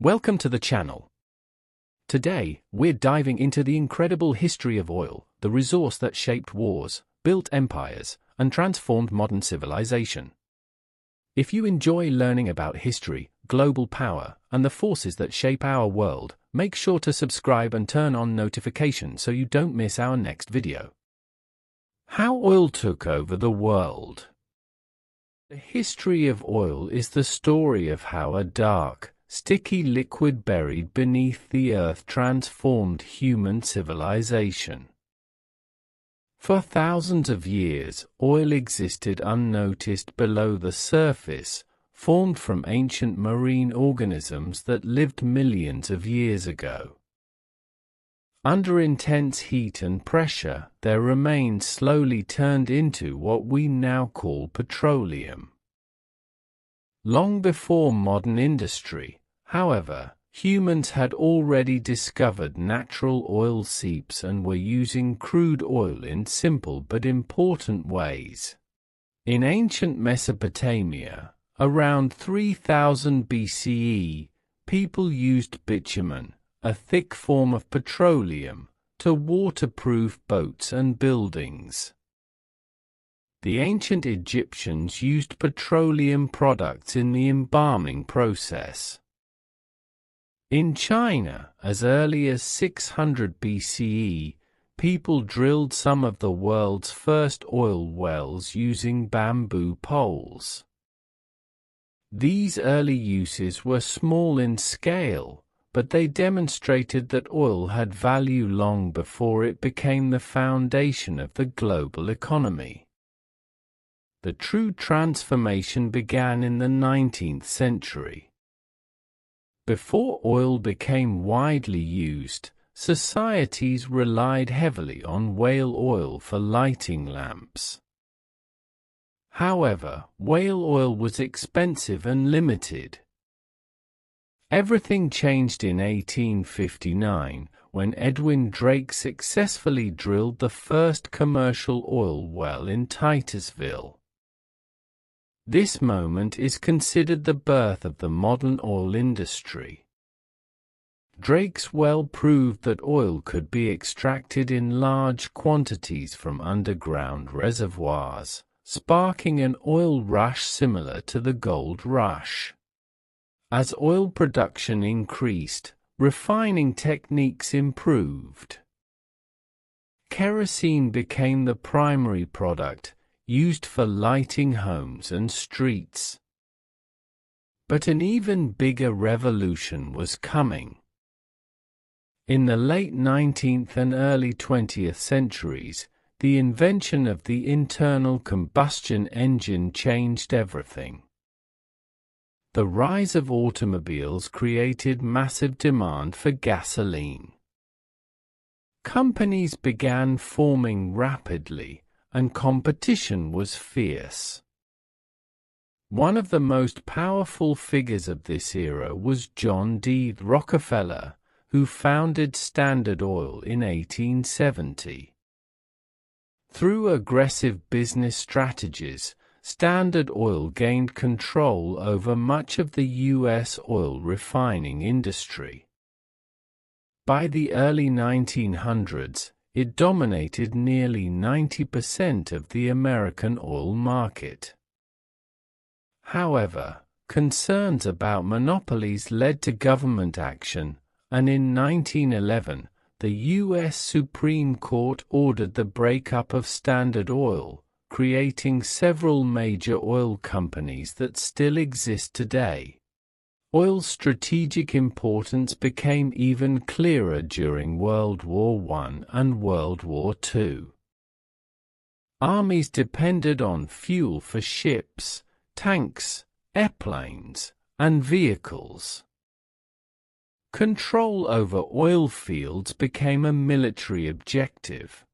Welcome to the channel. Today, we're diving into the incredible history of oil, the resource that shaped wars, built empires, and transformed modern civilization. If you enjoy learning about history, global power, and the forces that shape our world, make sure to subscribe and turn on notifications so you don't miss our next video. How oil took over the world. The history of oil is the story of how a dark, sticky liquid buried beneath the earth transformed human civilization. For thousands of years, oil existed unnoticed below the surface, formed from ancient marine organisms that lived millions of years ago. Under intense heat and pressure, their remains slowly turned into what we now call petroleum. Long before modern industry, however, humans had already discovered natural oil seeps and were using crude oil in simple but important ways. In ancient Mesopotamia, around 3000 BCE, people used bitumen, a thick form of petroleum, to waterproof boats and buildings. The ancient Egyptians used petroleum products in the embalming process. In China, as early as 600 BCE, people drilled some of the world's first oil wells using bamboo poles. These early uses were small in scale, but they demonstrated that oil had value long before it became the foundation of the global economy. The true transformation began in the 19th century. Before oil became widely used, societies relied heavily on whale oil for lighting lamps. However, whale oil was expensive and limited. Everything changed in 1859, when Edwin Drake successfully drilled the first commercial oil well in Titusville. This moment is considered the birth of the modern oil industry. Drake's well proved that oil could be extracted in large quantities from underground reservoirs, sparking an oil rush similar to the gold rush. As oil production increased, refining techniques improved. Kerosene became the primary product, used for lighting homes and streets. But an even bigger revolution was coming. In the late 19th and early 20th centuries, the invention of the internal combustion engine changed everything. The rise of automobiles created massive demand for gasoline. Companies began forming rapidly, and competition was fierce. One of the most powerful figures of this era was John D. Rockefeller, who founded Standard Oil in 1870. Through aggressive business strategies, Standard Oil gained control over much of the U.S. oil refining industry. By the early 1900s, it dominated nearly 90% of the American oil market. However, concerns about monopolies led to government action, and in 1911, the U.S. Supreme Court ordered the breakup of Standard Oil, creating several major oil companies that still exist today. Oil's strategic importance became even clearer during World War I and World War II. Armies depended on fuel for ships, tanks, airplanes, and vehicles. Control over oil fields became a military objective.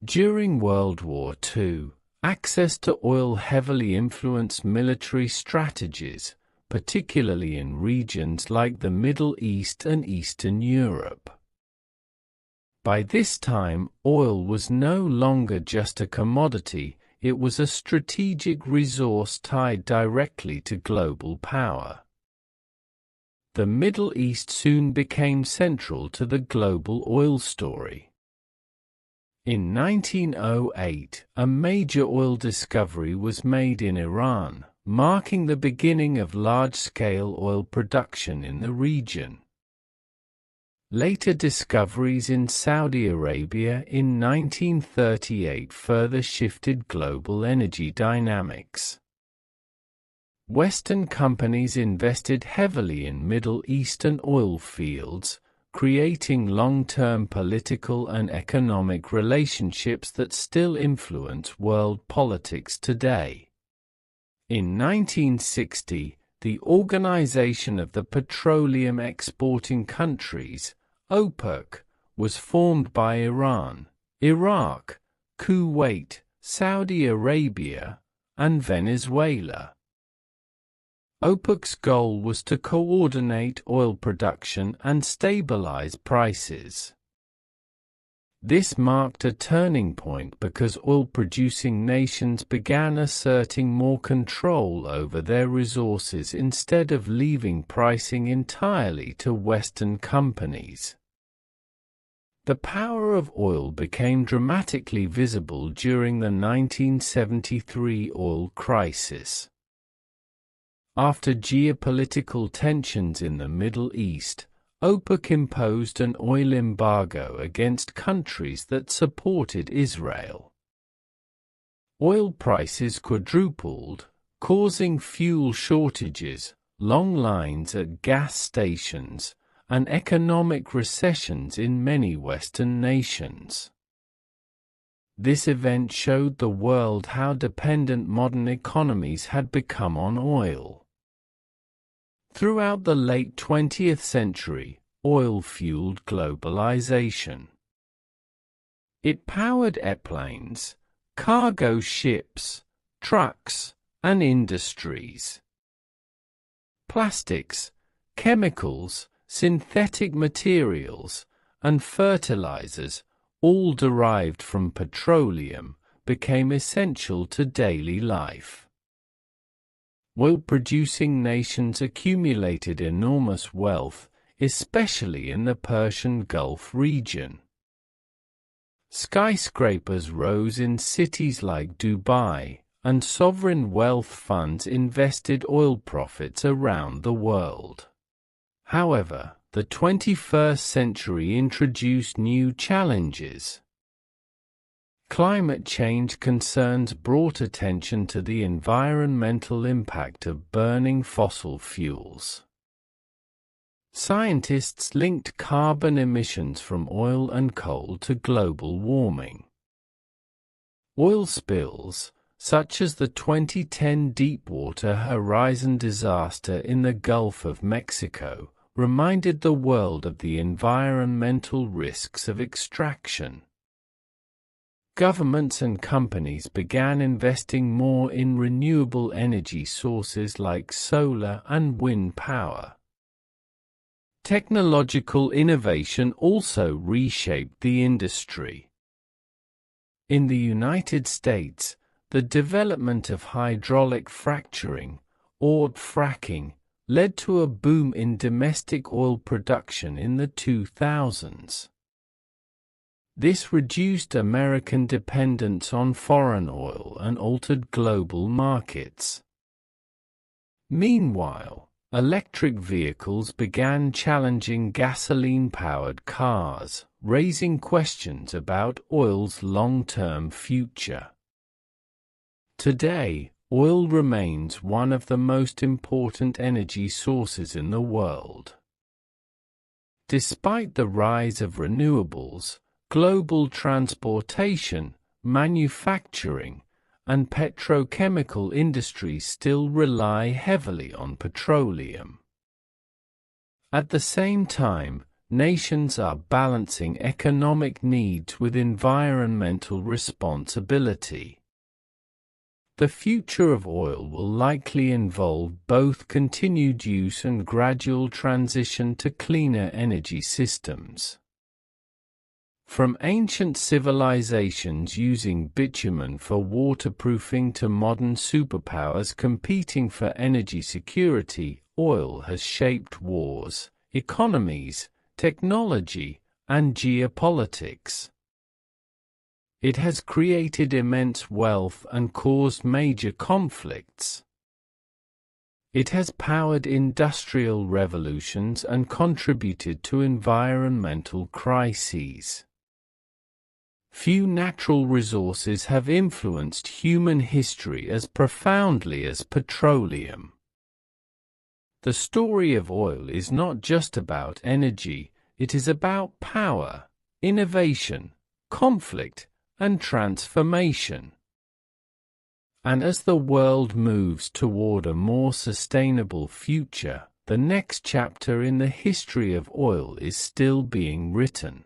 During World War II, access to oil heavily influenced military strategies, particularly in regions like the Middle East and Eastern Europe. By this time, oil was no longer just a commodity, it was a strategic resource tied directly to global power. the Middle East soon became central to the global oil story. In 1908, a major oil discovery was made in Iran, marking the beginning of large-scale oil production in the region. Later discoveries in Saudi Arabia in 1938 further shifted global energy dynamics. Western companies invested heavily in Middle Eastern oil fields, creating long-term political and economic relationships that still influence world politics today. In 1960, the Organization of the Petroleum Exporting Countries, OPEC, was formed by Iran, Iraq, Kuwait, Saudi Arabia, and Venezuela. OPEC's goal was to coordinate oil production and stabilize prices. This marked a turning point because oil-producing nations began asserting more control over their resources instead of leaving pricing entirely to Western companies. The power of oil became dramatically visible during the 1973 oil crisis. After geopolitical tensions in the Middle East, OPEC imposed an oil embargo against countries that supported Israel. Oil prices quadrupled, causing fuel shortages, long lines at gas stations, and economic recessions in many Western nations. This event showed the world how dependent modern economies had become on oil. Throughout the late 20th century, oil fueled globalization. It powered airplanes, cargo ships, trucks, and industries. Plastics, chemicals, synthetic materials, and fertilizers, all derived from petroleum, became essential to daily life. Oil-producing nations accumulated enormous wealth, especially in the Persian Gulf region. Skyscrapers rose in cities like Dubai, and sovereign wealth funds invested oil profits around the world. However, the 21st century introduced new challenges. Climate change concerns brought attention to the environmental impact of burning fossil fuels. Scientists linked carbon emissions from oil and coal to global warming. Oil spills, such as the 2010 Deepwater Horizon disaster in the Gulf of Mexico, reminded the world of the environmental risks of extraction. Governments and companies began investing more in renewable energy sources like solar and wind power. Technological innovation also reshaped the industry. In the United States, the development of hydraulic fracturing, or fracking, led to a boom in domestic oil production in the 2000s. This reduced American dependence on foreign oil and altered global markets. Meanwhile, electric vehicles began challenging gasoline-powered cars, raising questions about oil's long-term future. Today, oil remains one of the most important energy sources in the world. Despite the rise of renewables, global transportation, manufacturing, and petrochemical industries still rely heavily on petroleum. At the same time, nations are balancing economic needs with environmental responsibility. The future of oil will likely involve both continued use and gradual transition to cleaner energy systems. From ancient civilizations using bitumen for waterproofing to modern superpowers competing for energy security, oil has shaped wars, economies, technology, and geopolitics. It has created immense wealth and caused major conflicts. It has powered industrial revolutions and contributed to environmental crises. Few natural resources have influenced human history as profoundly as petroleum. The story of oil is not just about energy, it is about power, innovation, conflict, and transformation. And as the world moves toward a more sustainable future, the next chapter in the history of oil is still being written.